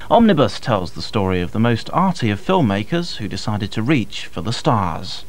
Omnibus tells the story of the most arty of filmmakers who decided to reach for the stars.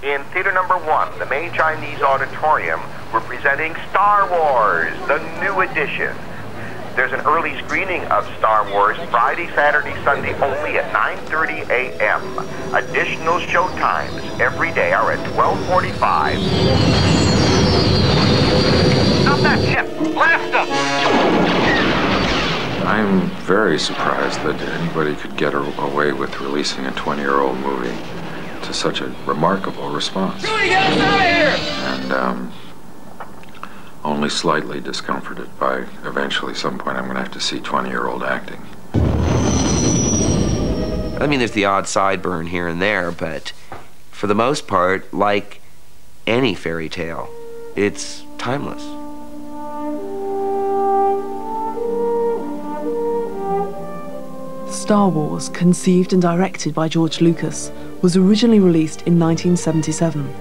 In theater number 1, the main Chinese auditorium, we're presenting Star Wars, the new edition. There's an early screening of Star Wars Friday, Saturday, Sunday only at 9:30 a.m. Additional show times every day are at 12:45. Stop that ship! Blast them! I'm very surprised that anybody could get away with releasing a 20-year-old movie to such a remarkable response. Judy, get us out of here! And only slightly discomforted by eventually some point I'm going to have to see 20-year-old acting. I mean, there's the odd sideburn here and there, but for the most part, like any fairy tale, it's timeless. Star Wars, conceived and directed by George Lucas, was originally released in 1977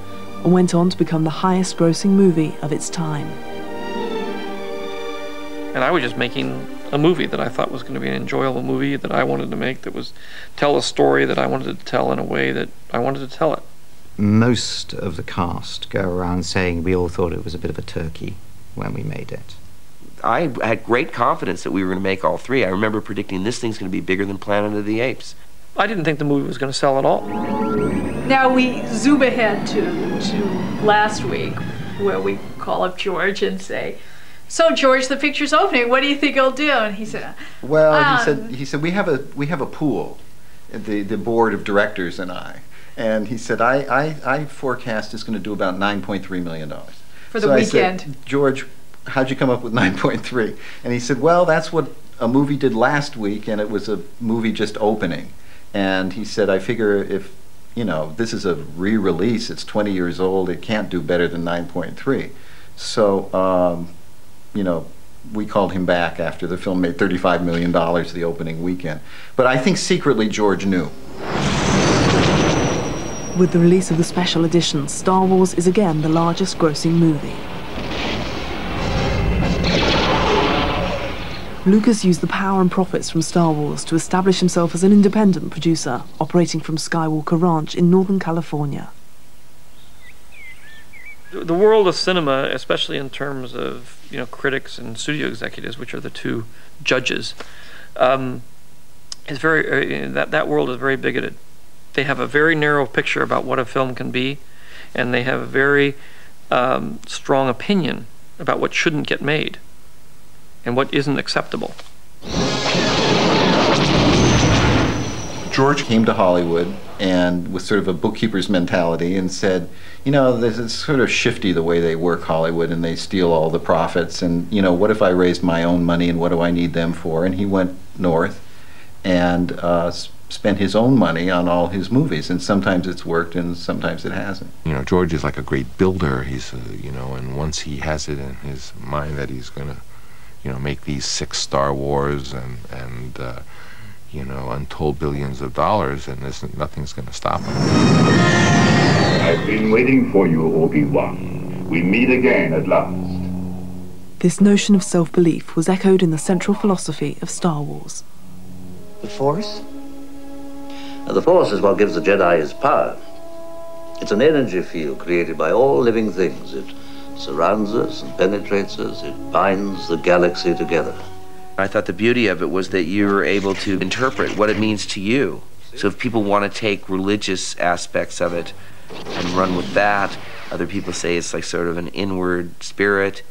and went on to become the highest-grossing movie of its time. And I was just making a movie that I thought was going to be an enjoyable movie that I wanted to make, that was tell a story that I wanted to tell in a way that I wanted to tell it. Most of the cast go around saying we all thought it was a bit of a turkey when we made it. I had great confidence that we were going to make all three. I remember predicting this thing's going to be bigger than Planet of the Apes. I didn't think the movie was going to sell at all. Now we zoom ahead to last week, where we call up George and say, "So George, the picture's opening. What do you think he'll do?" And he said, "Well, he said we have a pool, the board of directors and I." And he said, I forecast it's going to do about $9.3 million. For the weekend. I said, "George, how'd you come up with 9.3? And he said, "Well, that's what a movie did last week, and it was a movie just opening." And he said, "I figure if, you know, this is a re-release, it's 20 years old, it can't do better than 9.3. So, you know, we called him back after the film made $35 million the opening weekend. But I think secretly George knew. With the release of the special edition, Star Wars is again the largest grossing movie. Lucas used the power and profits from Star Wars to establish himself as an independent producer, operating from Skywalker Ranch in Northern California. The world of cinema, especially in terms of, you know, critics and studio executives, which are the two judges, is very that world is very bigoted. They have a very narrow picture about what a film can be, and they have a very strong opinion about what shouldn't get made and what isn't acceptable. George came to Hollywood and with sort of a bookkeeper's mentality and said, you know, this is sort of shifty the way they work Hollywood, and they steal all the profits, and, you know, what if I raised my own money and what do I need them for? And he went north and spent his own money on all his movies, and sometimes it's worked and sometimes it hasn't. You know, George is like a great builder. He's, you know, and once he has it in his mind that he's going to, you know, make these 6 Star Wars and you know, untold billions of dollars, and nothing's going to stop him. I've been waiting for you, Obi-Wan. We meet again at last. This notion of self-belief was echoed in the central philosophy of Star Wars. The Force? The Force is what gives the Jedi his power. It's an energy field created by all living things. It surrounds us and penetrates us. It binds the galaxy together. I thought the beauty of it was that you were able to interpret what it means to you. So if people want to take religious aspects of it and run with that, other people say it's like sort of an inward spirit.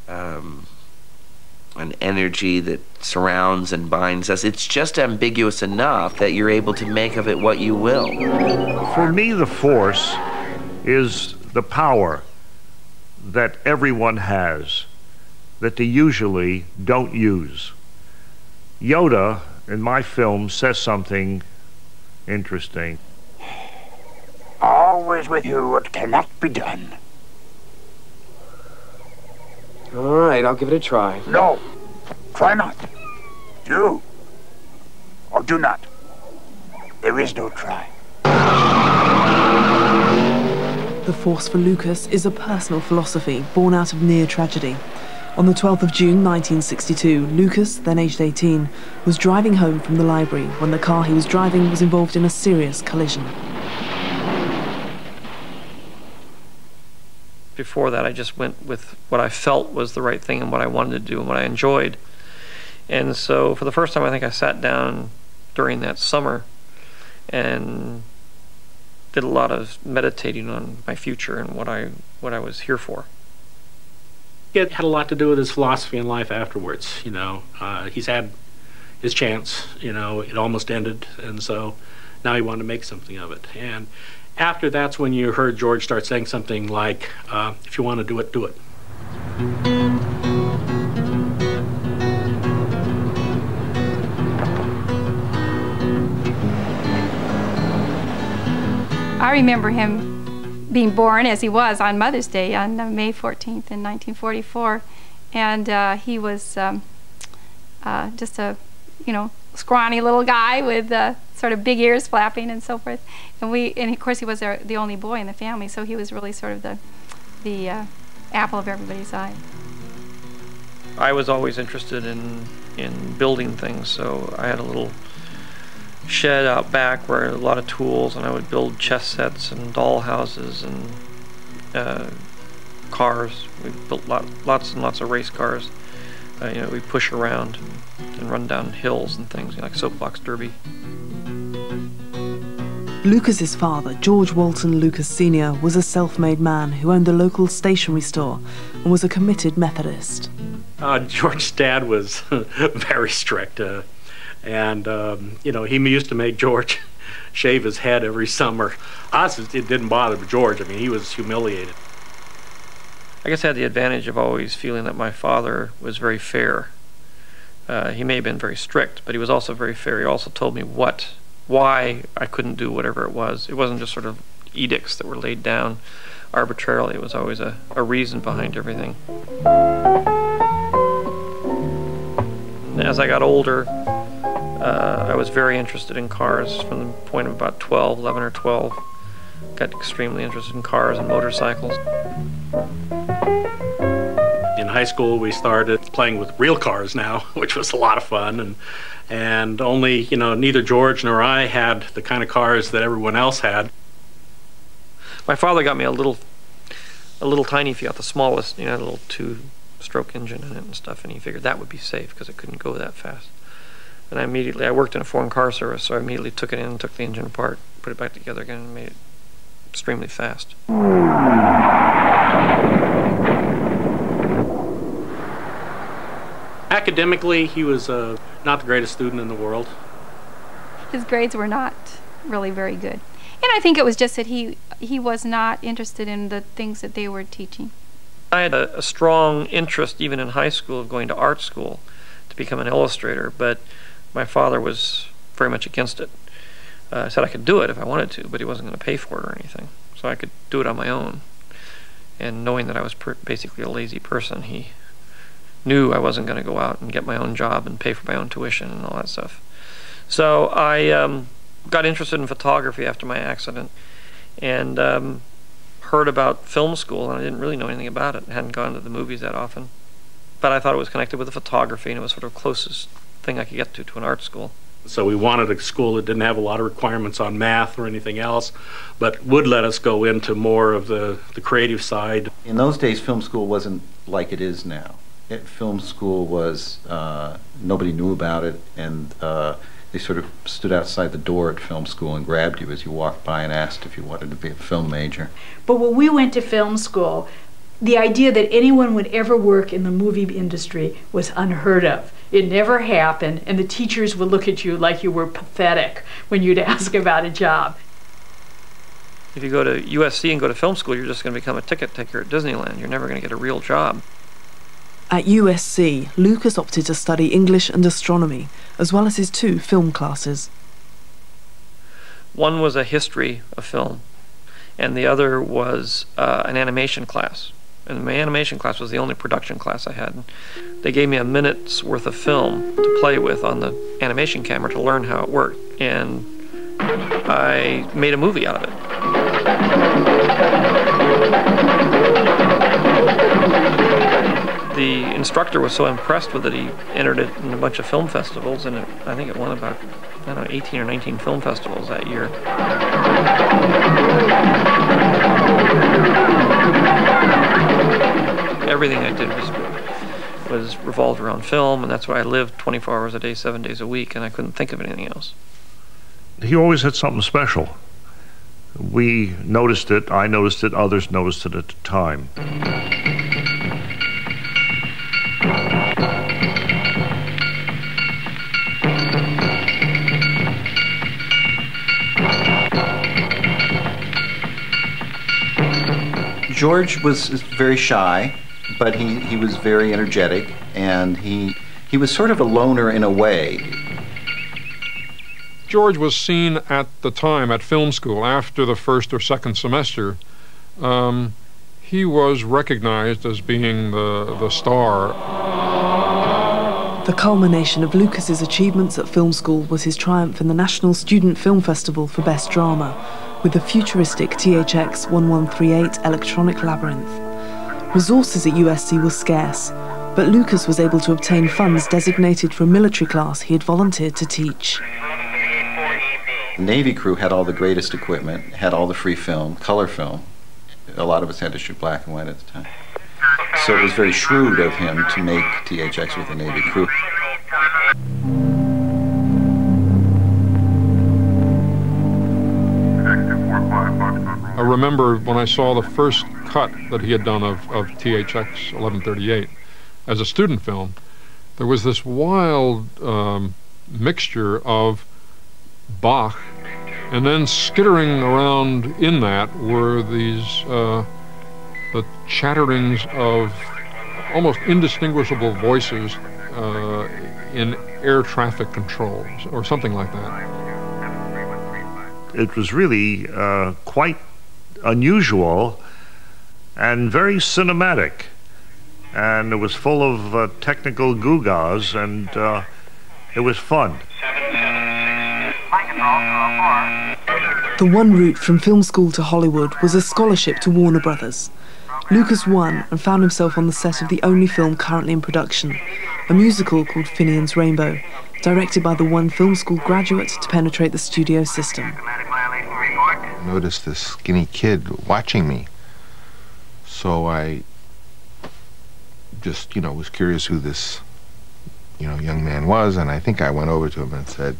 I an energy that surrounds and binds us. It's just ambiguous enough that you're able to make of it what you will. For me, the Force is the power that everyone has that they usually don't use. Yoda, in my film, says something interesting. Always with you what cannot be done. All right, I'll give it a try. No, try not. Do or do not. There is no try. The Force for Lucas is a personal philosophy born out of near tragedy. On the 12th of June 1962, Lucas, then aged 18, was driving home from the library when the car he was driving was involved in a serious collision. Before that, I just went with what I felt was the right thing and what I wanted to do and what I enjoyed. And so for the first time, I think I sat down during that summer and did a lot of meditating on my future and what I was here for. It had a lot to do with his philosophy in life afterwards. You know, he's had his chance. You know, it almost ended, and so now he wanted to make something of it. And after that's when you heard George start saying something like, "If you want to do it, do it." I remember him being born as he was on Mother's Day on May 14th in 1944, and he was just a, scrawny little guy with sort of big ears flapping and so forth. And of course he was the only boy in the family, so he was really sort of the apple of everybody's eye. I was always interested in building things, so I had a little shed out back where a lot of tools, and I would build chess sets and doll houses and cars. We built lots and lots of race cars. We push around and run down hills and things, like soapbox derby. Lucas's father, George Walton Lucas Sr., was a self-made man who owned a local stationery store and was a committed Methodist. George's dad was very strict. And he used to make George shave his head every summer. Us, it didn't bother George. I mean, he was humiliated. I guess I had the advantage of always feeling that my father was very fair. He may have been very strict, but he was also very fair. He also told me why I couldn't do whatever it was. It wasn't just sort of edicts that were laid down arbitrarily. It was always a reason behind everything. And as I got older, I was very interested in cars from the point of about 11 or 12. Got extremely interested in cars and motorcycles. In high school, we started playing with real cars now, which was a lot of fun. And only, neither George nor I had the kind of cars that everyone else had. My father got me a little tiny Fiat, the smallest, a little 2-stroke engine in it and stuff, and he figured that would be safe because it couldn't go that fast. And I worked in a foreign car service, so I immediately took it in and took the engine apart, put it back together again, and made it extremely fast. Academically, he was not the greatest student in the world. His grades were not really very good. And I think it was just that he was not interested in the things that they were teaching. I had a strong interest, even in high school, of going to art school to become an illustrator, but my father was very much against it. Said I could do it if I wanted to, but he wasn't going to pay for it or anything. So I could do it on my own. And knowing that I was basically a lazy person, he knew I wasn't going to go out and get my own job and pay for my own tuition and all that stuff. So I got interested in photography after my accident and heard about film school, and I didn't really know anything about it. I hadn't gone to the movies that often. But I thought it was connected with the photography, and it was sort of the closest thing I could get to an art school. So we wanted a school that didn't have a lot of requirements on math or anything else, but would let us go into more of the creative side. In those days, film school wasn't like it is now. Film school was, nobody knew about it, and they sort of stood outside the door at film school and grabbed you as you walked by and asked if you wanted to be a film major. But when we went to film school, the idea that anyone would ever work in the movie industry was unheard of. It never happened, and the teachers would look at you like you were pathetic when you'd ask about a job. If you go to USC and go to film school, you're just going to become a ticket taker at Disneyland. You're never going to get a real job. At USC, Lucas opted to study English and astronomy, as well as his 2 film classes. One was a history of film, and the other was an animation class. And my animation class was the only production class I had. They gave me a minute's worth of film to play with on the animation camera to learn how it worked. And I made a movie out of it. The instructor was so impressed with it, he entered it in a bunch of film festivals, and I think it won about, I don't know, 18 or 19 film festivals that year. Everything I did was revolved around film, and that's why I lived 24 hours a day, 7 days a week, and I couldn't think of anything else. He always had something special. We noticed it, I noticed it, others noticed it at the time. George was very shy, but he was very energetic, and he was sort of a loner in a way. George was seen at the time at film school after the first or second semester. He was recognized as being the star. The culmination of Lucas's achievements at film school was his triumph in the National Student Film Festival for Best Drama, with the futuristic THX 1138 Electronic Labyrinth. Resources at USC were scarce, but Lucas was able to obtain funds designated for a military class he had volunteered to teach. The Navy crew had all the greatest equipment, had all the free film, color film. A lot of us had to shoot black and white at the time. So it was very shrewd of him to make THX with the Navy crew. I remember when I saw the first cut that he had done of THX 1138 as a student film, there was this wild mixture of Bach, and then skittering around in that were these the chatterings of almost indistinguishable voices in air traffic controls or something like that. It was really quite unusual and very cinematic, and it was full of technical gewgaws, and it was fun. The one route from film school to Hollywood was a scholarship to Warner Brothers. Lucas won and found himself on the set of the only film currently in production, a musical called Finian's Rainbow, directed by the one film school graduate to penetrate the studio system. I noticed this skinny kid watching me, so I just, was curious who this, young man was, and I think I went over to him and said,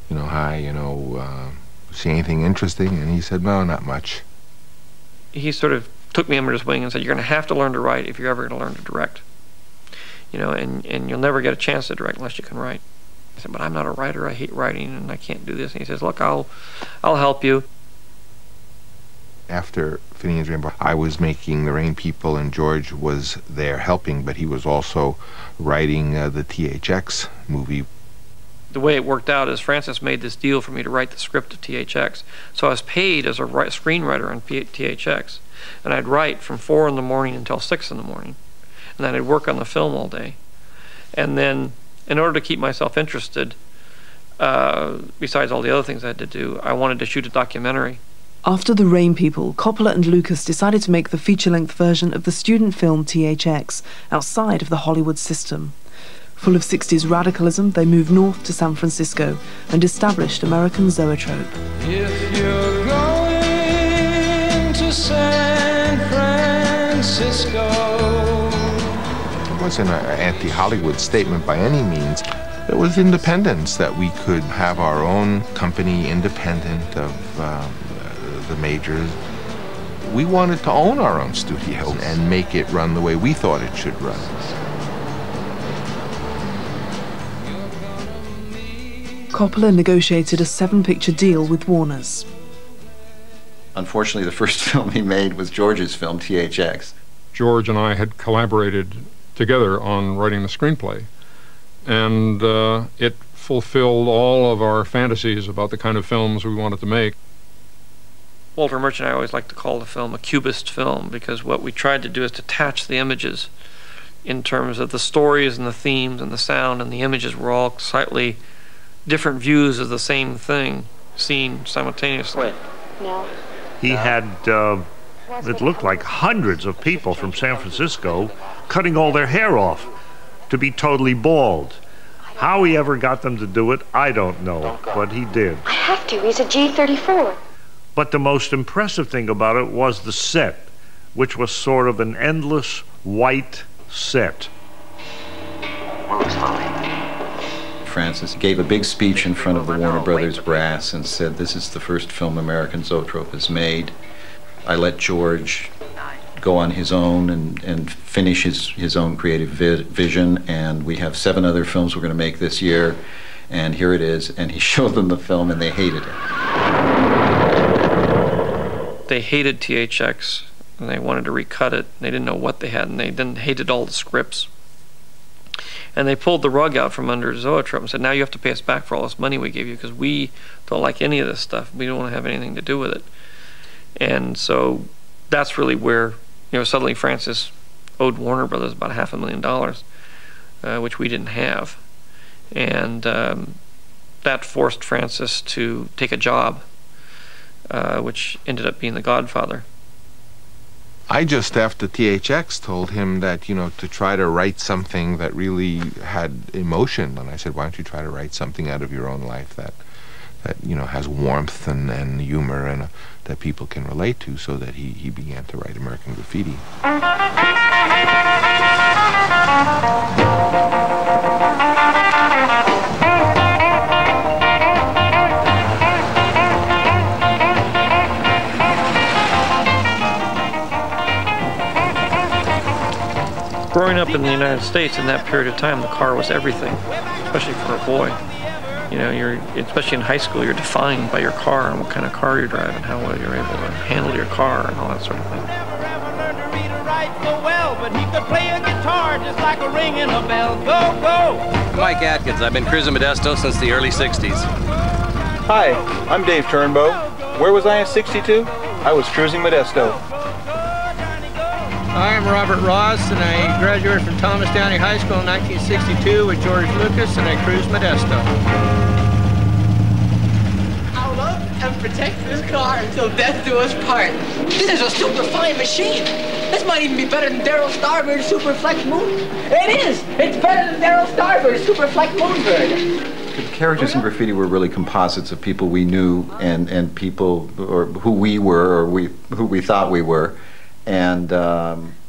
hi, see anything interesting? And he said, no, not much. He sort of took me under his wing and said, you're going to have to learn to write if you're ever going to learn to direct. And you'll never get a chance to direct unless you can write. I said, but I'm not a writer, I hate writing, and I can't do this. And he says, look, I'll help you. After Finian's Rainbow, I was making The Rain People, and George was there helping, but he was also writing the THX movie. The way it worked out is Francis made this deal for me to write the script of THX. So I was paid as a screenwriter on THX. And I'd write from 4 in the morning until 6 in the morning. And then I'd work on the film all day. And then, in order to keep myself interested, besides all the other things I had to do, I wanted to shoot a documentary. After The Rain People, Coppola and Lucas decided to make the feature-length version of the student film THX outside of the Hollywood system. Full of 60s radicalism, they moved north to San Francisco and established American zoetrope. If you're going to San Francisco. It wasn't an anti-Hollywood statement by any means. It was independence, that we could have our own company independent of the majors. We wanted to own our own studio and make it run the way we thought it should run. Coppola negotiated a 7-picture deal with Warner's. Unfortunately, the first film he made was George's film, THX. George and I had collaborated together on writing the screenplay, and it fulfilled all of our fantasies about the kind of films we wanted to make. Walter Murch and I always like to call the film a cubist film, because what we tried to do is detach the images in terms of the stories and the themes and the sound, and the images were all slightly different views of the same thing seen simultaneously. No. He had, it looked like hundreds of people from San Francisco cutting all their hair off to be totally bald. How he ever got them to do it, I don't know, but he did. I have to. He's a G34. But the most impressive thing about it was the set, which was sort of an endless white set. Francis gave a big speech in front of the Warner Brothers brass and said, "This is the first film American Zoetrope has made." I let George go on his own and finish his own creative vision, and we have 7 other films we're going to make this year, and here it is. And he showed them the film, and they hated it. They hated THX, and they wanted to recut it. They didn't know what they had, and they then hated all the scripts. And they pulled the rug out from under Zoetrope and said, now you have to pay us back for all this money we gave you, because we don't like any of this stuff. We don't want to have anything to do with it. And so that's really where, suddenly Francis owed Warner Brothers about $500,000, which we didn't have. And that forced Francis to take a job, which ended up being The Godfather. I just, after THX, told him that, to try to write something that really had emotion. And I said, why don't you try to write something out of your own life that has warmth and humor and that people can relate to, so that he began to write American Graffiti. Growing up in the United States in that period of time, the car was everything, especially for a boy. Especially in high school, you're defined by your car and what kind of car you drive and how well you're able to handle your car and all that sort of thing. Mike Atkins. I've been cruising Modesto since the early 60s. Hi, I'm Dave Turnbow. Where was I in 62? I was cruising Modesto. I'm Robert Ross, and I graduated from Thomas Downey High School in 1962 with George Lucas, and I cruised Modesto. I'll love and protect this car until death do us part. This is a super fine machine. This might even be better than Daryl Starbird's Super Flex Moon. It is! It's better than Daryl Starbird's Super Flex Moonbird. The characters in Graffiti were really composites of people we knew and people or who we were or who we thought we were. And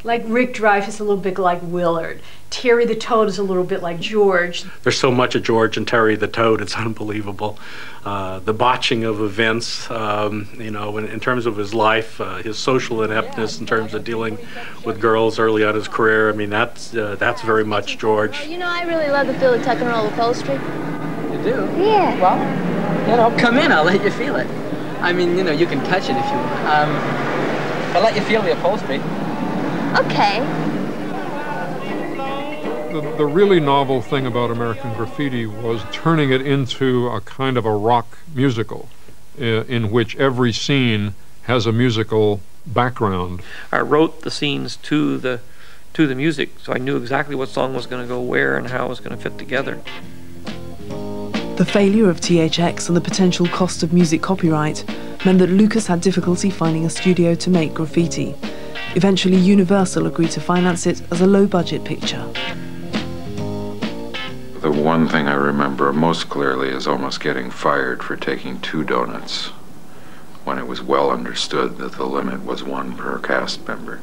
like Rick Dreyfuss, a little bit like Willard. Terry the Toad is a little bit like George. There's so much of George and Terry the Toad, it's unbelievable. The botching of events, in terms of his life, his social ineptness in terms of dealing with girls early on in his career. I mean, that's very much George. I really love the feel of tuck and roll upholstery. You do? Yeah. Well, come in, I'll let you feel it. I mean, you can touch it if you want. I'll let you feel the upholstery. Okay. The really novel thing about American Graffiti was turning it into a kind of a rock musical in which every scene has a musical background. I wrote the scenes to the music, so I knew exactly what song was going to go where and how it was going to fit together. The failure of THX and the potential cost of music copyright meant that Lucas had difficulty finding a studio to make Graffiti. Eventually, Universal agreed to finance it as a low-budget picture. The one thing I remember most clearly is almost getting fired for taking 2 donuts when it was well understood that the limit was 1 per cast member.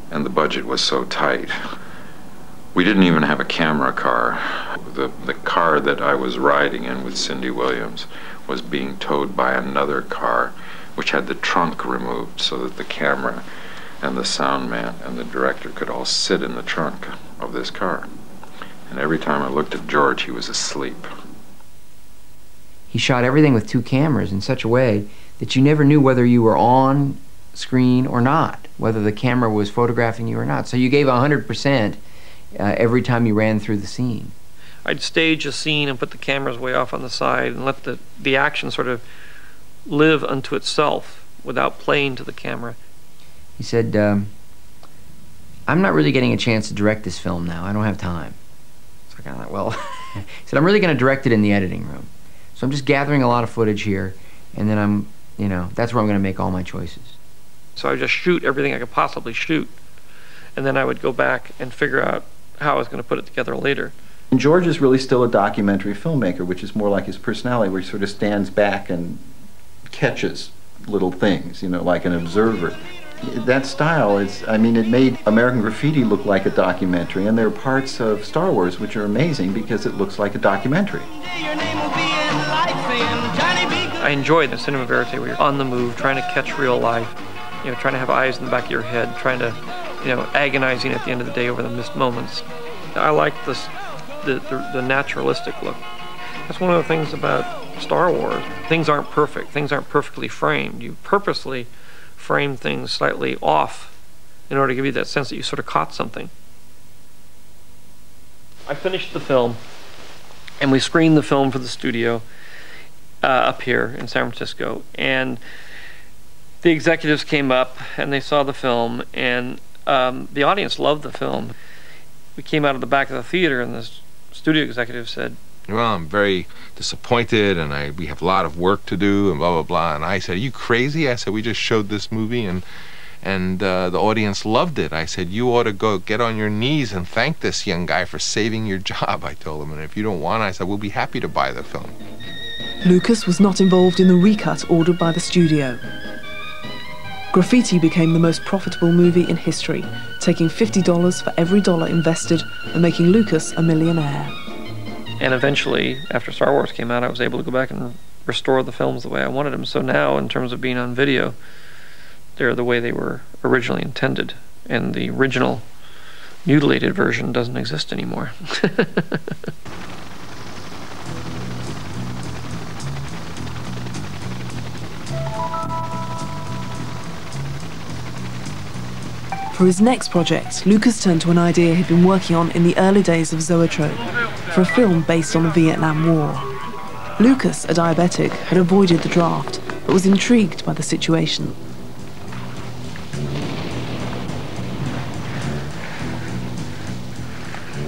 And the budget was so tight. We didn't even have a camera car. The car that I was riding in with Cindy Williams was being towed by another car which had the trunk removed so that the camera and the sound man and the director could all sit in the trunk of this car. And every time I looked at George, he was asleep. He shot everything with 2 cameras in such a way that you never knew whether you were on screen or not, whether the camera was photographing you or not. So you gave 100% every time you ran through the scene. I'd stage a scene and put the cameras way off on the side and let the action sort of live unto itself without playing to the camera. He said, I'm not really getting a chance to direct this film now. I don't have time. So I kind of thought, well, he said, I'm really going to direct it in the editing room. So I'm just gathering a lot of footage here, and then I'm, you know, that's where I'm going to make all my choices. So I would just shoot everything I could possibly shoot, and then I would go back and figure out how I was going to put it together later. And George is really still a documentary filmmaker, which is more like his personality, where he sort of stands back and catches little things, you know, like an observer. That style is, I mean, it made American Graffiti look like a documentary, and there are parts of Star Wars which are amazing because it looks like a documentary. I enjoy the cinema verite where you're on the move, trying to catch real life, you know, trying to have eyes in the back of your head, trying to, you know, agonizing at the end of the day over the missed moments. I like this, the naturalistic look. That's one of the things about Star Wars. Things aren't perfect. Things aren't perfectly framed. You purposely frame things slightly off in order to give you that sense that you sort of caught something. I finished the film, and we screened the film for the studio up here in San Francisco, and the executives came up and they saw the film, and the audience loved the film. We came out of the back of the theater, and the studio executive said, well, I'm very disappointed, and we have a lot of work to do, and blah, blah, blah. And I said, are you crazy? I said, we just showed this movie, and the audience loved it. I said, you ought to go get on your knees and thank this young guy for saving your job, I told him. And if you don't want it, I said, we'll be happy to buy the film. Lucas was not involved in the recut ordered by the studio. Graffiti became the most profitable movie in history, taking $50 for every dollar invested and making Lucas a millionaire. And eventually, after Star Wars came out, I was able to go back and restore the films the way I wanted them. So now, in terms of being on video, they're the way they were originally intended. And the original mutilated version doesn't exist anymore. For his next project, Lucas turned to an idea he'd been working on in the early days of Zoetrope, for a film based on the Vietnam War. Lucas, a diabetic, had avoided the draft, but was intrigued by the situation.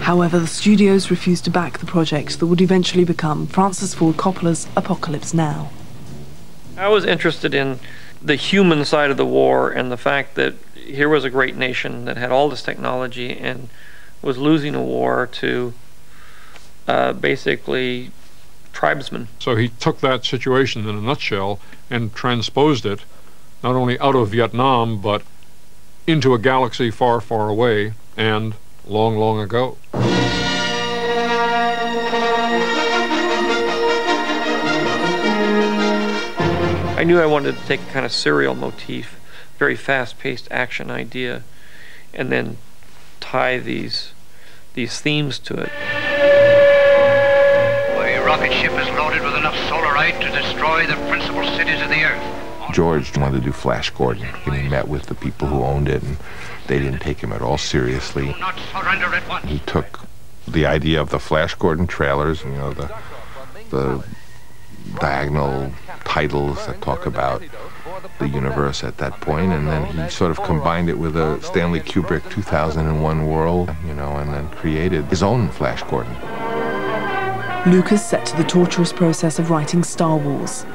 However, the studios refused to back the project that would eventually become Francis Ford Coppola's Apocalypse Now. I was interested in the human side of the war and the fact that here was a great nation that had all this technology and was losing a war to basically tribesmen. So he took that situation in a nutshell and transposed it not only out of Vietnam but into a galaxy far, far away and long, long ago. I knew I wanted to take a kind of serial motif, very fast-paced action idea, and then tie these themes to it. A rocket ship is loaded with enough solarite to destroy the principal cities of the Earth. George wanted to do Flash Gordon, and he met with the people who owned it, and they didn't take him at all seriously. Do not surrender at once. He took the idea of the Flash Gordon trailers, you know, the diagonal titles that talk about the universe at that point, and then he sort of combined it with a Stanley Kubrick 2001 world, you know, and then created his own Flash Gordon. Lucas set to the torturous process of writing Star Wars.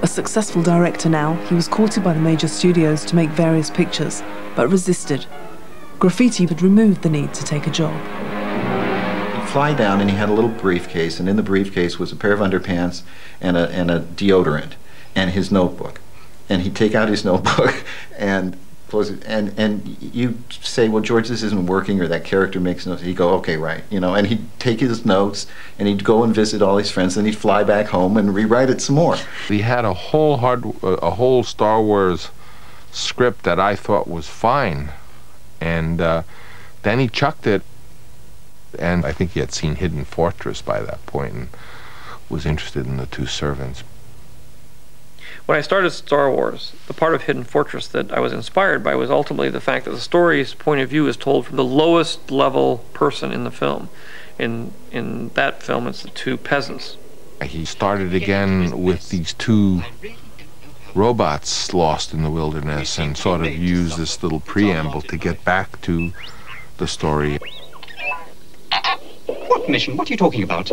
A successful director now, he was courted by the major studios to make various pictures, but resisted. Graffiti had removed the need to take a job. He'd fly down and he had a little briefcase, and in the briefcase was a pair of underpants and a deodorant and his notebook. And he'd take out his notebook and close it, and you say, well, George, this isn't working, or that character makes no sense. He'd go, okay, right, you know, and he'd take his notes, and he'd go and visit all his friends, and he'd fly back home and rewrite it some more. We had a whole Star Wars script that I thought was fine, and then he chucked it, and I think he had seen Hidden Fortress by that point and was interested in The Two Servants. When I started Star Wars, the part of Hidden Fortress that I was inspired by was ultimately the fact that the story's point of view is told from the lowest level person in the film. In that film, it's the two peasants. He started again with these two robots lost in the wilderness and sort of used this little preamble to get back to the story. What mission? What are you talking about?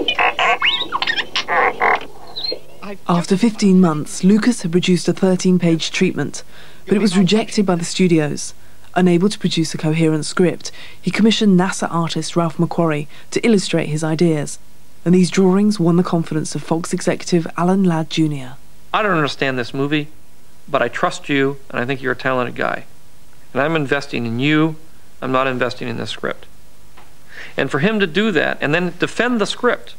After 15 months, Lucas had produced a 13-page treatment, but it was rejected by the studios. Unable to produce a coherent script, he commissioned NASA artist Ralph McQuarrie to illustrate his ideas, and these drawings won the confidence of Fox executive Alan Ladd Jr. I don't understand this movie, but I trust you, and I think you're a talented guy. And I'm investing in you, I'm not investing in this script. And for him to do that, and then defend the script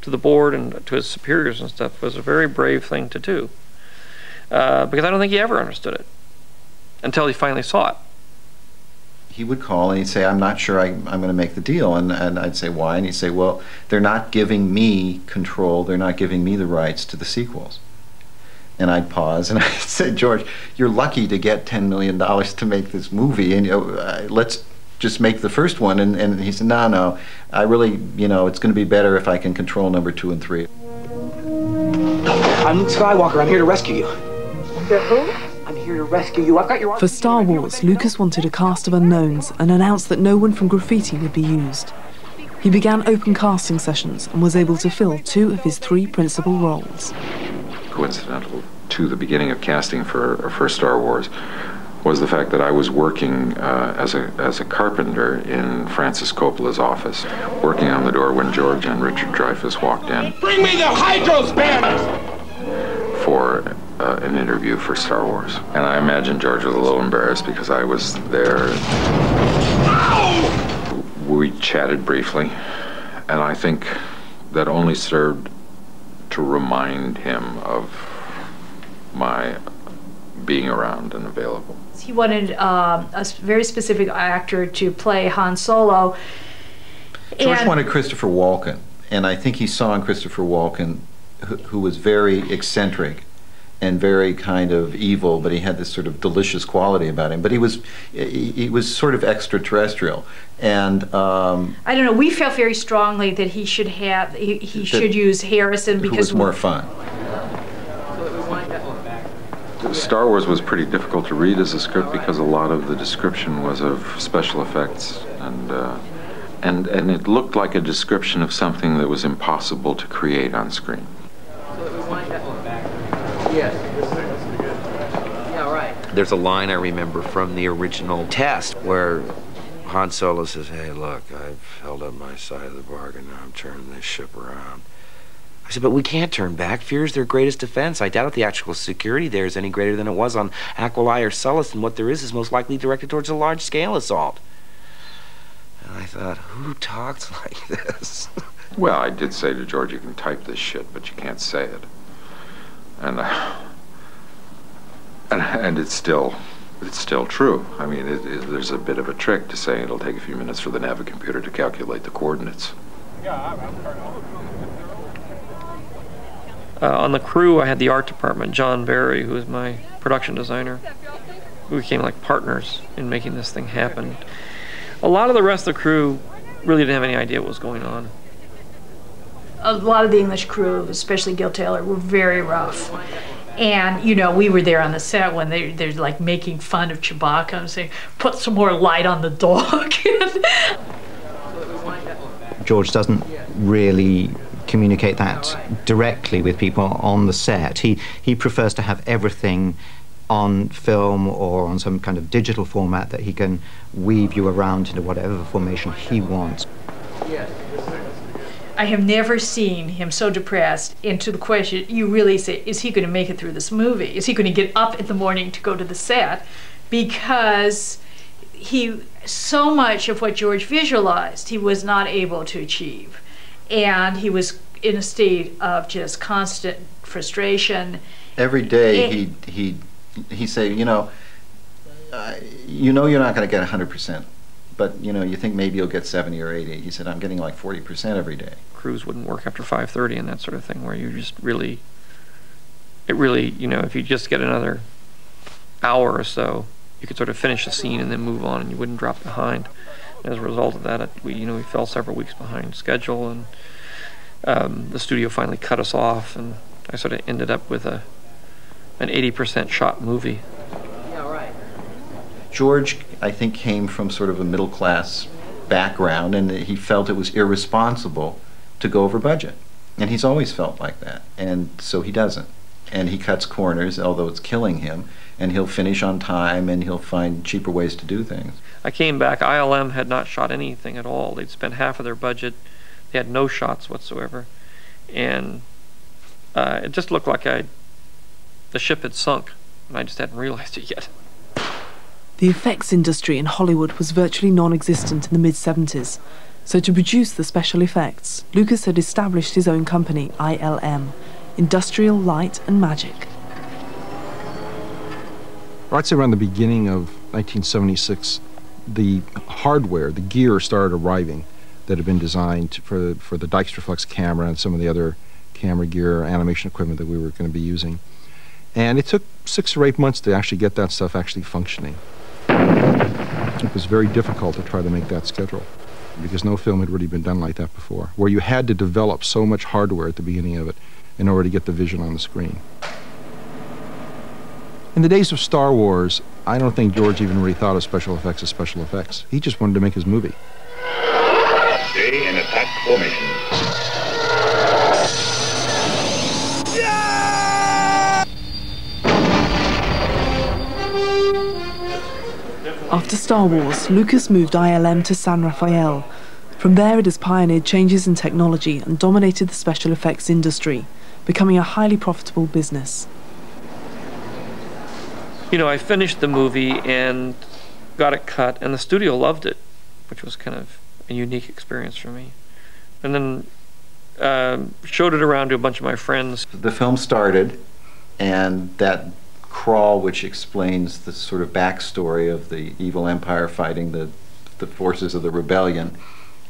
to the board and to his superiors and stuff, was a very brave thing to do. Because I don't think he ever understood it until he finally saw it. He would call and he'd say, I'm not sure I'm going to make the deal. And I'd say, why? And he'd say, well, they're not giving me control, they're not giving me the rights to the sequels. And I'd pause and I'd say, George, you're lucky to get $10 million to make this movie, and let's just make the first one. And he said, no, I really, it's going to be better if I can control number 2 and 3. I'm Luke Skywalker. I'm here to rescue you. You're who? I'm here to rescue you. I've got your... For Star Wars, Lucas wanted a cast of unknowns and announced that no one from graffiti would be used. He began open casting sessions and was able to fill 2 of his 3 principal roles. Coincidental to the beginning of casting for Star Wars was the fact that I was working as a carpenter in Francis Coppola's office, working on the door when George and Richard Dreyfuss walked in. Bring me the hydro spanners! For an interview for Star Wars. And I imagine George was a little embarrassed because I was there. Ow! We chatted briefly, and I think that only served to remind him of my being around and available. He wanted a very specific actor to play Han Solo. George wanted Christopher Walken, and I think he saw in Christopher Walken, who was very eccentric and very kind of evil, but he had this sort of delicious quality about him. But he was sort of extraterrestrial, and I don't know. We felt very strongly that he should have he should use Harrison because who was more fun. Star Wars was pretty difficult to read as a script because a lot of the description was of special effects, and it looked like a description of something that was impossible to create on screen. There's a line I remember from the original test where Han Solo says, hey, look, I've held up my side of the bargain, now I'm turning this ship around. I said, but we can't turn back. Fear is their greatest defense. I doubt if the actual security there is any greater than it was on Aquilai or Sullust, and what there is most likely directed towards a large-scale assault. And I thought, who talks like this? Well, I did say to George, you can type this shit, but you can't say it. And it's still true. I mean, there's a bit of a trick to saying it'll take a few minutes for the Navicomputer to calculate the coordinates. On the crew, I had the art department, John Barry, who was my production designer. We became like partners in making this thing happen. A lot of the rest of the crew really didn't have any idea what was going on. A lot of the English crew, especially Gil Taylor, were very rough. And, we were there on the set when they're like making fun of Chewbacca and saying, put some more light on the dog. George doesn't really communicate that directly with people on the set. He prefers to have everything on film or on some kind of digital format that he can weave you around into whatever formation he wants. I have never seen him so depressed. And to the question, you really say, is he going to make it through this movie? Is he going to get up in the morning to go to the set? because so much of what George visualized, he was not able to achieve. And he was in a state of just constant frustration. Every day he'd say, you know you're not going to get 100%, but you think maybe you'll get 70 or 80. He said, I'm getting like 40% every day. Crews wouldn't work after 5:30 and that sort of thing, where you just really, if you just get another hour or so, you could sort of finish a scene and then move on, and you wouldn't drop behind. As a result of that, we fell several weeks behind schedule, and the studio finally cut us off, and I sort of ended up with an 80% shot movie. George, I think, came from sort of a middle-class background, and he felt it was irresponsible to go over budget. And he's always felt like that, and so he doesn't. And he cuts corners, although it's killing him, and he'll finish on time, and he'll find cheaper ways to do things. I came back, ILM had not shot anything at all. They'd spent half of their budget. They had no shots whatsoever. And it just looked like the ship had sunk, and I just hadn't realized it yet. The effects industry in Hollywood was virtually non-existent in the mid-70s. So to produce the special effects, Lucas had established his own company, ILM, Industrial Light and Magic. I'd say around the beginning of 1976, the hardware, the gear started arriving that had been designed for the Dijkstraflex camera and some of the other camera gear, animation equipment that we were going to be using. And it took 6 or 8 months to actually get that stuff actually functioning. It was very difficult to try to make that schedule, because no film had really been done like that before, where you had to develop so much hardware at the beginning of it in order to get the vision on the screen. In the days of Star Wars, I don't think George even really thought of special effects as special effects. He just wanted to make his movie. Stay in attack formation. After Star Wars, Lucas moved ILM to San Rafael. From there, it has pioneered changes in technology and dominated the special effects industry, becoming a highly profitable business. I finished the movie and got it cut, and the studio loved it, which was kind of a unique experience for me. And then showed it around to a bunch of my friends. The film started, and that crawl which explains the sort of backstory of the evil empire fighting the forces of the rebellion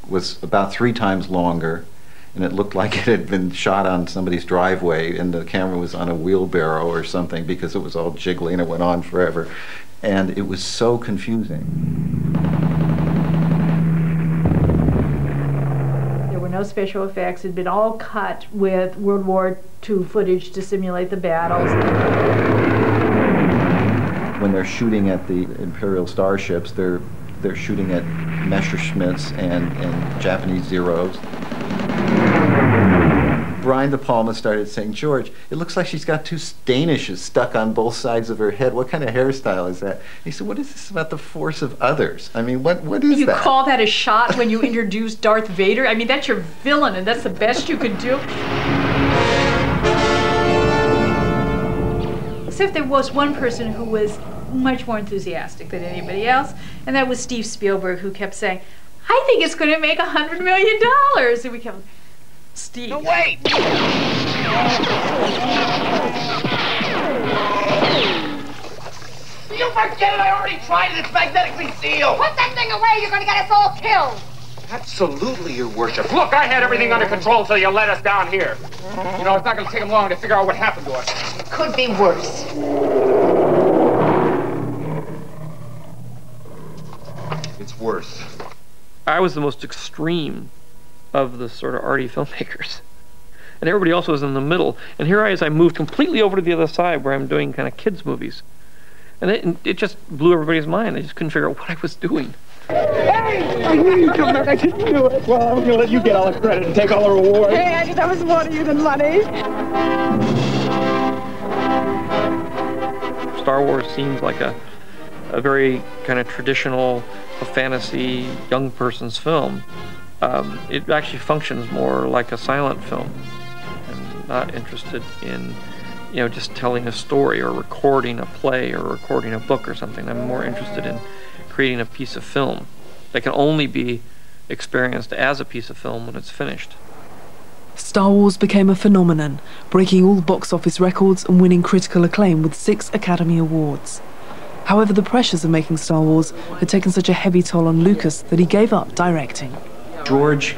was about 3 times longer, and it looked like it had been shot on somebody's driveway and the camera was on a wheelbarrow or something, because it was all jiggly and it went on forever, and it was so confusing. There were no special effects. It had been all cut with World War II footage to simulate the battles. When they're shooting at the Imperial starships, they're shooting at Messerschmitts and Japanese Zeros. Brian De Palma started saying, George, it looks like she's got 2 Danishes stuck on both sides of her head. What kind of hairstyle is that? He said, what is this about the force of others? I mean, what is that? You call that a shot when you introduce Darth Vader? I mean, that's your villain, and that's the best you could do. Except there was one person who was much more enthusiastic than anybody else, and that was Steve Spielberg, who kept saying, I think it's going to make $100 million. And we kept, Steve. No, wait! You forget it, I already tried it, it's magnetically sealed! Put that thing away, you're gonna get us all killed! Absolutely, Your Worship. Look, I had everything under control until you let us down here. It's not gonna take them long to figure out what happened to us. It could be worse. It's worse. I was the most extreme of the sort of arty filmmakers. And everybody else was in the middle. And here I moved completely over to the other side where I'm doing kind of kids' movies. And it just blew everybody's mind. They just couldn't figure out what I was doing. Hey! I knew you'd come back. I just knew it. Well, I'm gonna let you get all the credit and take all the rewards. Hey, I that was more to you than money. Star Wars seems like a very kind of traditional, a fantasy, young person's film. It actually functions more like a silent film. I'm not interested in just telling a story or recording a play or recording a book or something. I'm more interested in creating a piece of film that can only be experienced as a piece of film when it's finished. Star Wars became a phenomenon, breaking all box office records and winning critical acclaim with 6 Academy Awards. However, the pressures of making Star Wars had taken such a heavy toll on Lucas that he gave up directing. George,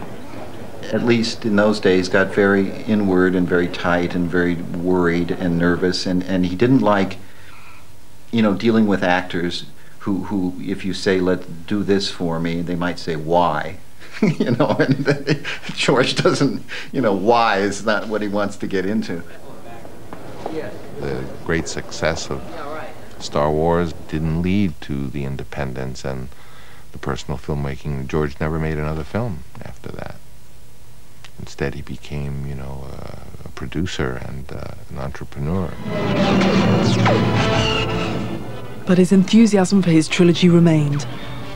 at least in those days, got very inward and very tight and very worried and nervous, and he didn't like, dealing with actors who if you say, let's do this for me, they might say, why? And George doesn't, why is not what he wants to get into. The great success of Star Wars didn't lead to the independence and the personal filmmaking. George never made another film after that. Instead, he became, a producer and an entrepreneur. But his enthusiasm for his trilogy remained.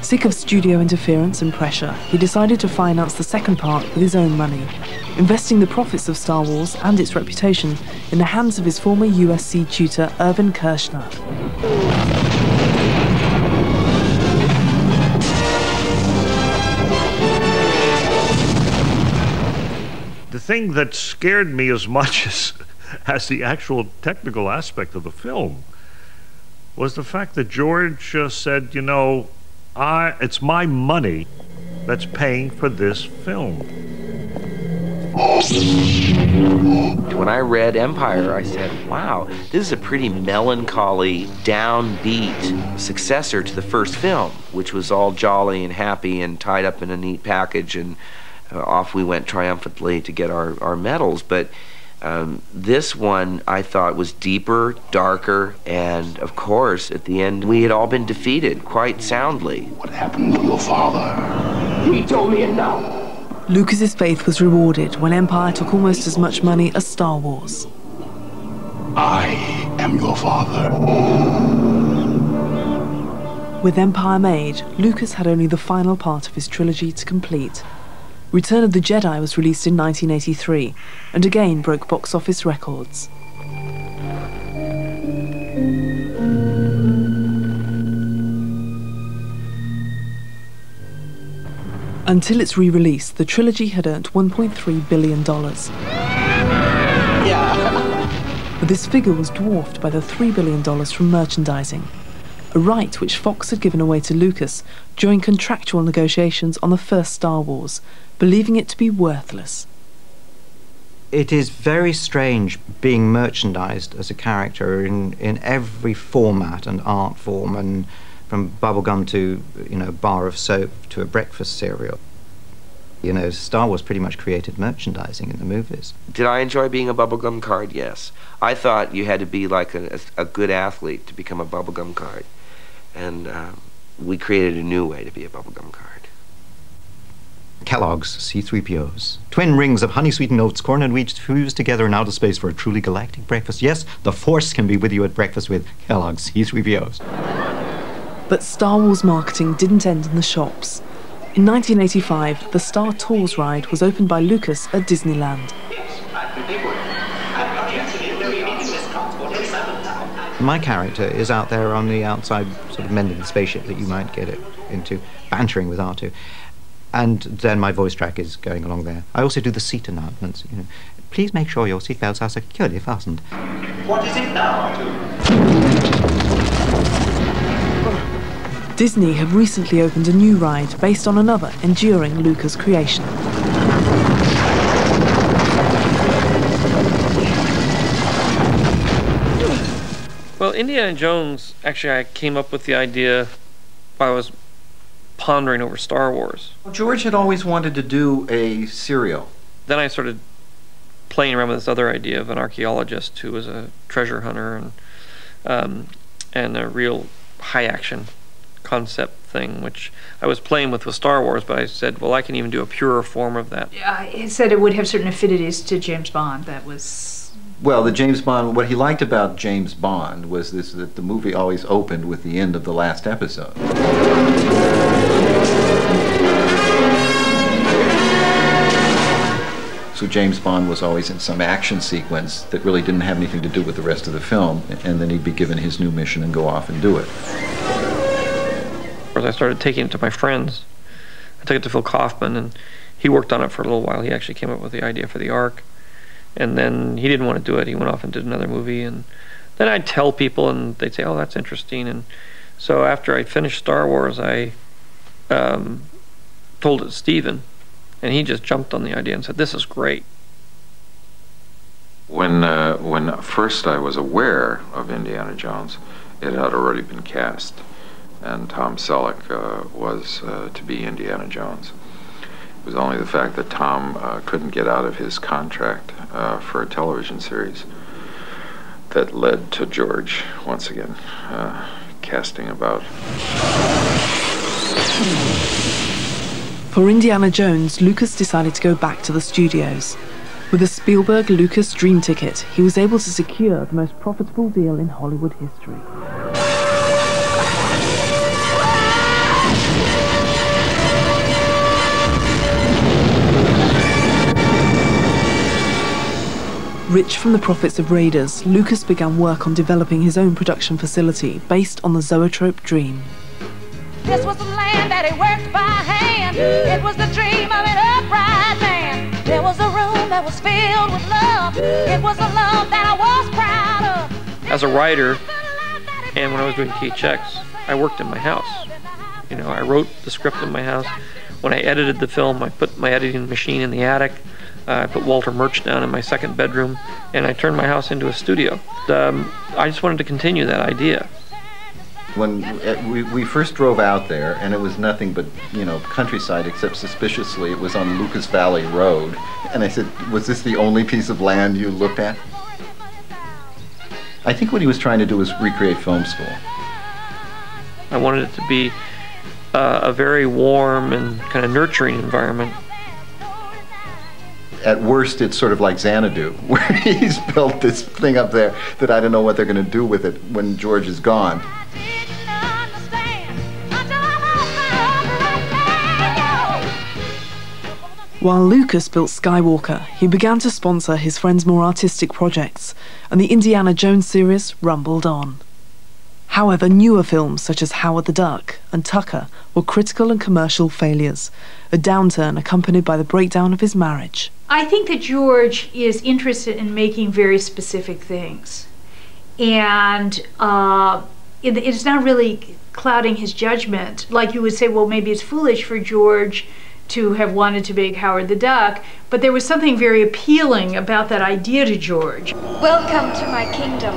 Sick of studio interference and pressure, he decided to finance the second part with his own money, investing the profits of Star Wars and its reputation in the hands of his former USC tutor, Irvin Kershner. The thing that scared me as much as the actual technical aspect of the film was the fact that George said, it's my money that's paying for this film. When I read Empire, I said, wow, this is a pretty melancholy, downbeat successor to the first film, which was all jolly and happy and tied up in a neat package, and off we went triumphantly to get our medals. But this one, I thought, was deeper, darker, and of course, at the end, we had all been defeated quite soundly. What happened to your father? He told me enough. Lucas's faith was rewarded when Empire took almost as much money as Star Wars. I am your father. With Empire made, Lucas had only the final part of his trilogy to complete. Return of the Jedi was released in 1983, and again broke box office records. Until its re-release, the trilogy had earned $1.3 billion. Yeah. But this figure was dwarfed by the $3 billion from merchandising, a right which Fox had given away to Lucas during contractual negotiations on the first Star Wars, believing it to be worthless. It is very strange being merchandised as a character in every format and art form, and from bubblegum to, a bar of soap to a breakfast cereal. Star Wars pretty much created merchandising in the movies. Did I enjoy being a bubblegum card? Yes. I thought you had to be like a good athlete to become a bubblegum card. And we created a new way to be a bubblegum card. Kellogg's C-3POs. Twin rings of honey-sweetened oats, corn and wheat fused together in outer space for a truly galactic breakfast. Yes, the Force can be with you at breakfast with Kellogg's C-3POs. But Star Wars marketing didn't end in the shops. In 1985, the Star Tours ride was opened by Lucas at Disneyland. My character is out there on the outside, sort of mending the spaceship that you might get it into, bantering with R2. And then my voice track is going along there. I also do the seat announcements. Please make sure your seatbelts are securely fastened. What is it now, Disney have recently opened a new ride based on another enduring Lucas creation. Well, Indiana Jones, actually, I came up with the idea while I was pondering over Star Wars. George had always wanted to do a serial. Then I started playing around with this other idea of an archaeologist who was a treasure hunter and a real high-action concept thing, which I was playing with Star Wars, but I said, well, I can even do a purer form of that. He said it would have certain affinities to James Bond. That was... Well, the James Bond, what he liked about James Bond was this, that the movie always opened with the end of the last episode. So James Bond was always in some action sequence that really didn't have anything to do with the rest of the film, and then he'd be given his new mission and go off and do it. As I started taking it to my friends, I took it to Phil Kaufman, and he worked on it for a little while. He actually came up with the idea for the arc, and then he didn't want to do it. He went off and did another movie, and then I'd tell people, and they'd say, "Oh, that's interesting." And so after I finished Star Wars, I told it to Steven, and he just jumped on the idea and said, "This is great." When first I was aware of Indiana Jones, it had already been cast, and Tom Selleck was to be Indiana Jones. It was only the fact that Tom couldn't get out of his contract for a television series that led to George, once again, casting about. For Indiana Jones, Lucas decided to go back to the studios. With a Spielberg-Lucas dream ticket, he was able to secure the most profitable deal in Hollywood history. Rich from the profits of Raiders, Lucas began work on developing his own production facility based on the zoetrope dream. This was the land that he worked by hand. It was the dream of an upright man. There was a room that was filled with love. It was a love that I was proud of. As a writer, and when I was doing THX, I worked in my house. You know, I wrote the script in my house. When I edited the film, I put my editing machine in the attic. I put Walter Murch down in my second bedroom, and I turned my house into a studio. I just wanted to continue that idea. When we first drove out there, and it was nothing but, you know, countryside, except suspiciously it was on Lucas Valley Road. And I said, "Was this the only piece of land you looked at?" I think what he was trying to do was recreate film school. I wanted it to be a very warm and kind of nurturing environment. At worst, it's sort of like Xanadu, where he's built this thing up there that I don't know what they're going to do with it when George is gone. While Lucas built Skywalker, he began to sponsor his friends' more artistic projects, and the Indiana Jones series rumbled on. However, newer films such as Howard the Duck and Tucker were critical and commercial failures, a downturn accompanied by the breakdown of his marriage. I think that George is interested in making very specific things, and it's not really clouding his judgment. Like you would say, well, maybe it's foolish for George to have wanted to make Howard the Duck, but there was something very appealing about that idea to George. Welcome to my kingdom.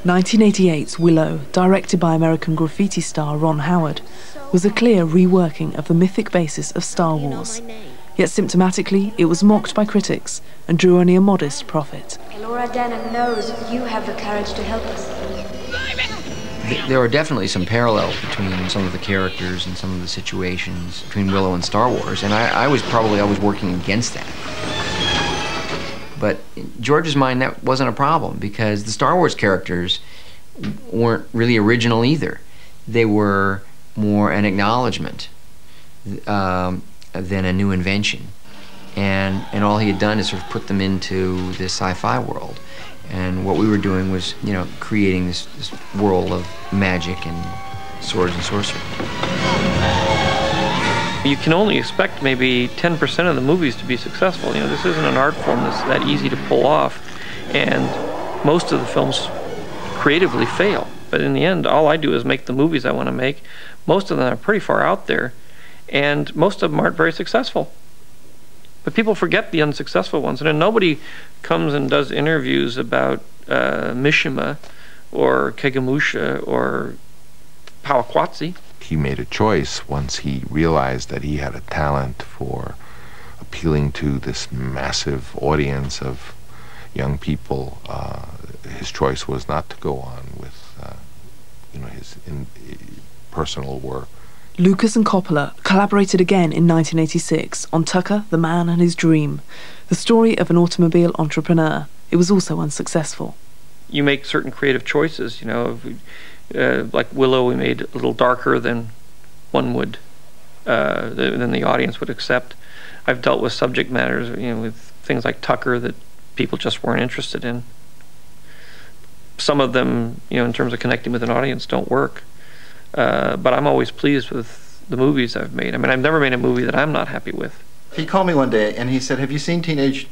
1988's Willow, directed by American graffiti star Ron Howard, was a clear reworking of the mythic basis of Star Wars. Yet symptomatically, it was mocked by critics and drew only a modest profit. Laura Denham knows you have the courage to help us. There are definitely some parallels between some of the characters and some of the situations between Willow and Star Wars, and I was probably always working against that. But in George's mind, that wasn't a problem, because the Star Wars characters weren't really original either. They were more an acknowledgement than a new invention. And all he had done is sort of put them into this sci-fi world. And what we were doing was, you know, creating this world of magic and swords and sorcery. You can only expect maybe 10% of the movies to be successful. You know, this isn't an art form that's that easy to pull off, and most of the films creatively fail. But in the end, all I do is make the movies I want to make. Most of them are pretty far out there, and most of them aren't very successful. But people forget the unsuccessful ones, and then nobody comes and does interviews about Mishima or Kegamusha or Pawakwatsi. He made a choice once he realized that he had a talent for appealing to this massive audience of young people. His choice was not to go on with his personal work. Lucas and Coppola collaborated again in 1986 on Tucker, the Man and His Dream, the story of an automobile entrepreneur. It was also unsuccessful. You make certain creative choices, you know. Like Willow, we made a little darker than one would than the audience would accept. I've dealt with subject matters, with things like Tucker that people just weren't interested in. Some of them, in terms of connecting with an audience, don't work. But I'm always pleased with the movies I've made. I mean, I've never made a movie that I'm not happy with. He called me one day and he said, "Have you seen Teenage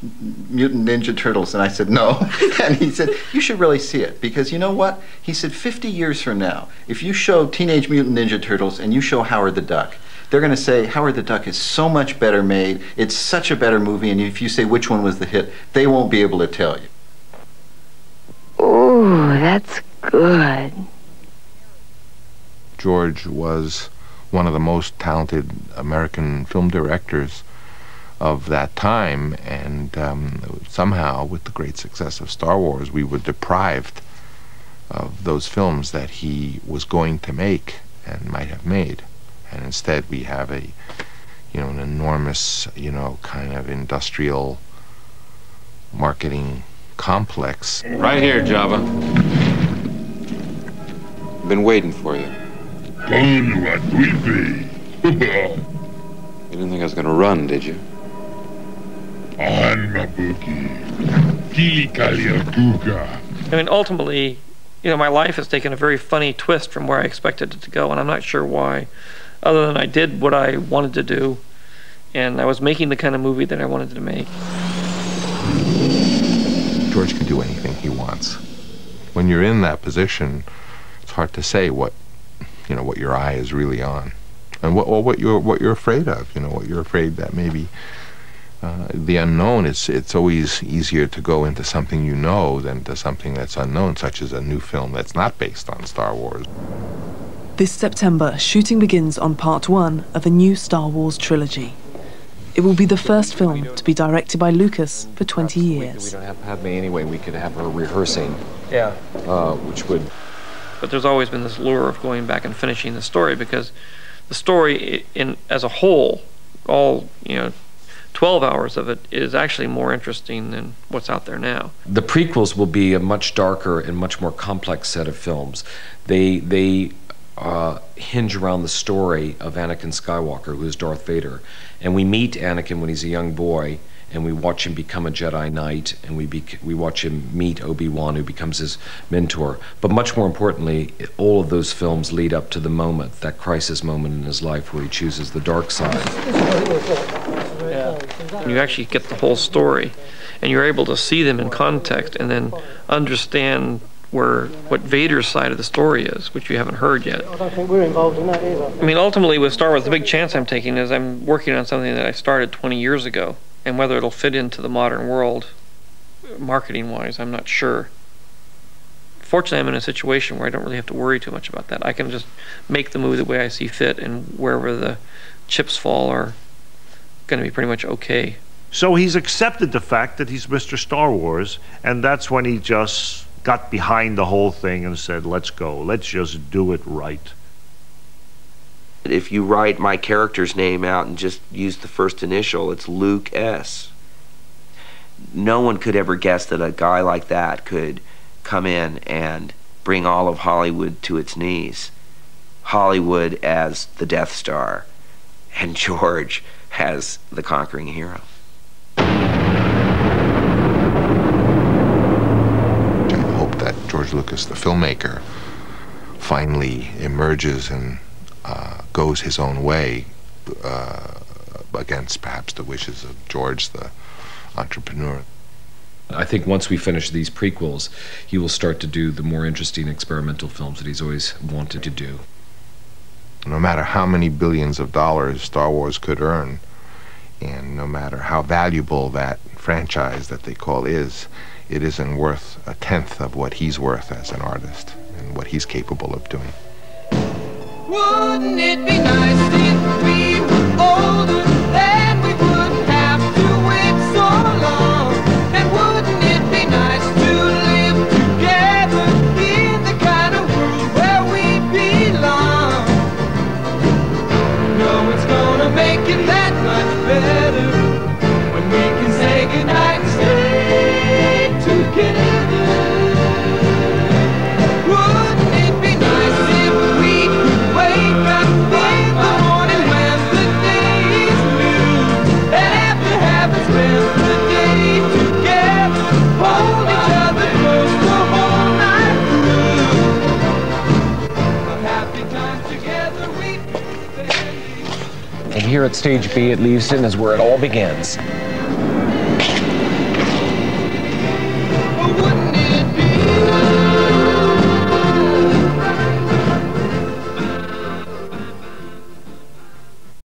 Mutant Ninja Turtles?" And I said, "No." And he said, "You should really see it, because you know what?" He said, 50 years from now, if you show Teenage Mutant Ninja Turtles and you show Howard the Duck, they're going to say, Howard the Duck is so much better made, it's such a better movie, and if you say which one was the hit, they won't be able to tell you. Ooh, that's good. George was one of the most talented American film directors of that time, and somehow, with the great success of Star Wars, we were deprived of those films that he was going to make and might have made. And instead we have an enormous, kind of industrial marketing complex. Right here, Java. Been waiting for you. You didn't think I was gonna run, did you? I mean, ultimately, my life has taken a very funny twist from where I expected it to go, and I'm not sure why, other than I did what I wanted to do, and I was making the kind of movie that I wanted to make. George can do anything he wants. When you're in that position, it's hard to say what your eye is really on, and what you're afraid of. What you're afraid that maybe. The unknown, it's always easier to go into something you know than to something that's unknown, such as a new film that's not based on Star Wars. This September, shooting begins on part 1 of a new Star Wars trilogy. It will be the first film to be directed by Lucas for 20 years. We don't have Padme anyway. We could have her rehearsing. Yeah. Which would... But there's always been this lure of going back and finishing the story, because the story as a whole, all, 12 hours of it is actually more interesting than what's out there now. The prequels will be a much darker and much more complex set of films. They hinge around the story of Anakin Skywalker, who is Darth Vader. And we meet Anakin when he's a young boy, and we watch him become a Jedi Knight, and we watch him meet Obi-Wan, who becomes his mentor. But much more importantly, all of those films lead up to the moment, that crisis moment in his life where he chooses the dark side. And you actually get the whole story, and you're able to see them in context and then understand what Vader's side of the story is, which you haven't heard yet. I don't think we're involved in that either. I mean, ultimately with Star Wars, the big chance I'm taking is I'm working on something that I started 20 years ago, and whether it'll fit into the modern world, marketing-wise, I'm not sure. Fortunately, I'm in a situation where I don't really have to worry too much about that. I can just make the movie the way I see fit, and wherever the chips fall are going to be pretty much okay. So he's accepted the fact that he's Mr. Star Wars, and that's when he just got behind the whole thing and said, let's go, let's just do it right. If you write my character's name out and just use the first initial, it's Luke S. No one could ever guess that a guy like that could come in and bring all of Hollywood to its knees. Hollywood as the Death Star, and George as the conquering hero. I hope that George Lucas, the filmmaker, finally emerges and goes his own way against perhaps the wishes of George, the entrepreneur. I think once we finish these prequels, he will start to do the more interesting experimental films that he's always wanted to do. No matter how many billions of dollars Star Wars could earn, and no matter how valuable that franchise that they call is, it isn't worth a tenth of what he's worth as an artist and what he's capable of doing. Wouldn't it be nice if we were older, then we wouldn't have to wait so long? And wouldn't it be nice to live together in the kind of world where we belong? No one's gonna make it that much better when we can say goodnight and stay together. Wouldn't it be nice if we could wake up in the morning when the here at Stage B at Leavesden is where it all begins.